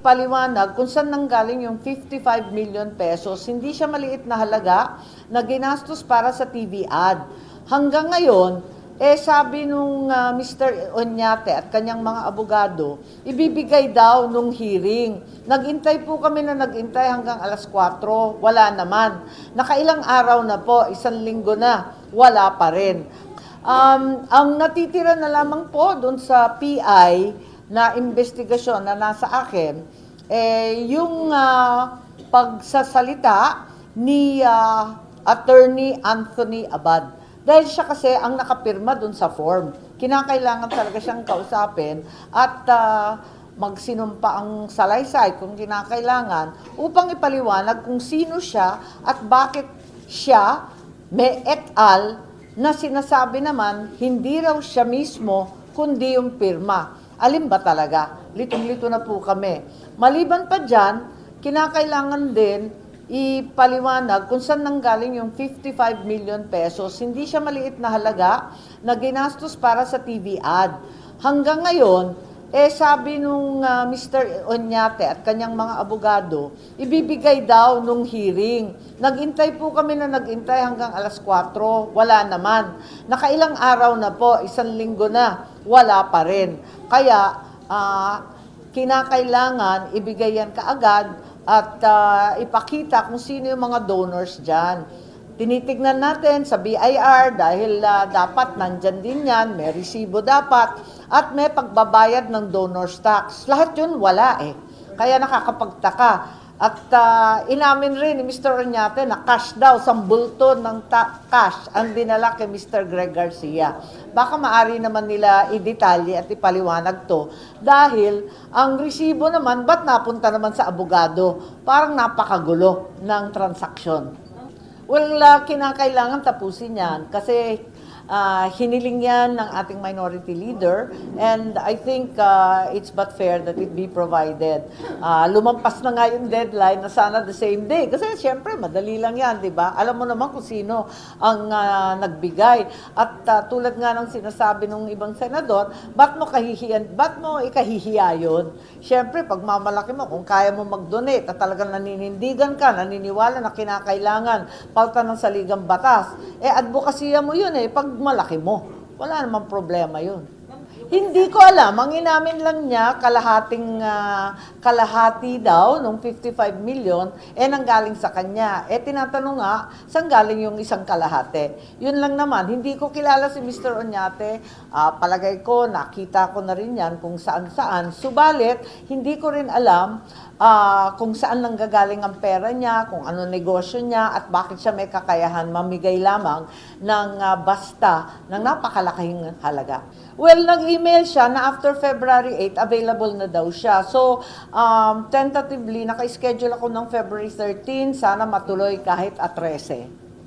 ipaliwanag kung saan nanggaling yung 55 million pesos. Hindi siya maliit na halaga na ginastos para sa TV ad. Hanggang ngayon, sabi nung Mr. Oñate at kanyang mga abogado, ibibigay daw nung hearing. Nagintay po kami na nagintay hanggang alas 4, wala naman. Nakailang araw na po, 1 linggo na, wala pa rin. Ang natitira na lamang po doon sa PI na investigasyon na nasa akin, yung pagsasalita ni Attorney Anthony Abad. Dahil siya kasi ang nakapirma doon sa form. Kinakailangan talaga siyang kausapin at magsinumpa ang salaysay kung kinakailangan upang ipaliwanag kung sino siya at bakit siya may et al. Na sinasabi naman, hindi raw siya mismo, kundi yung pirma. Alin ba talaga? Litong-lito na po kami. Maliban pa dyan, kinakailangan din ipaliwanag kung saan nanggaling yung 55 million pesos. Hindi siya maliit na halaga na ginastos para sa TV ad. Hanggang ngayon, sabi nung Mr. Oñate at kanyang mga abogado, ibibigay daw nung hearing. Nagintay po kami na nagintay hanggang alas 4, wala naman. Nakailang araw na po, 1 linggo na, wala pa rin. Kaya, kinakailangan ibigay yan kaagad at ipakita kung sino yung mga donors dyan. Tinitignan natin sa BIR dahil dapat nandyan din yan, may resibo dapat, at may pagbabayad ng donors tax. Lahat yun wala Kaya nakakapagtaka. At inamin rin ni Mr. Oñate na cash daw, sambulto ng cash ang dinala kay Mr. Greg Garcia. Baka maari naman nila i-detalye at ipaliwanag to. Dahil ang resibo naman, ba't napunta naman sa abogado? Parang napakagulo ng transaksyon. Well, kinakailangan tapusin yan kasi hiniling yan ng ating minority leader and I think it's but fair that it be provided. Lumampas na nga yung deadline na sana the same day kasi siyempre madali lang yan, di ba? Alam mo naman kung sino ang nagbigay at tulad nga ng sinasabi ng ibang senador, ba't mo ikahihiya yun? Siyempre, pag mamalaki mo, kung kaya mo mag-donate at talagang naninindigan ka, naniniwala na kinakailangan pauta ng saligang batas, advokasya mo yun pag malaki mo. Wala namang problema yun. Hindi ko alam. Ang inamin lang niya, kalahati daw, nung 55 million, nanggaling sa kanya. Tinatanong nga, saan galing yung isang kalahati? Yun lang naman. Hindi ko kilala si Mr. Oñate. Palagay ko, nakita ko na rin yan kung saan-saan. Subalit, hindi ko rin alam kung saan nanggagaling ang pera niya, kung ano negosyo niya, at bakit siya may kakayahan mamigay lamang ng basta ng napakalaking halaga. Well, nag-email siya na after February 8, available na daw siya. So, tentatively, naka-schedule ako ng February 13, sana matuloy kahit at 13.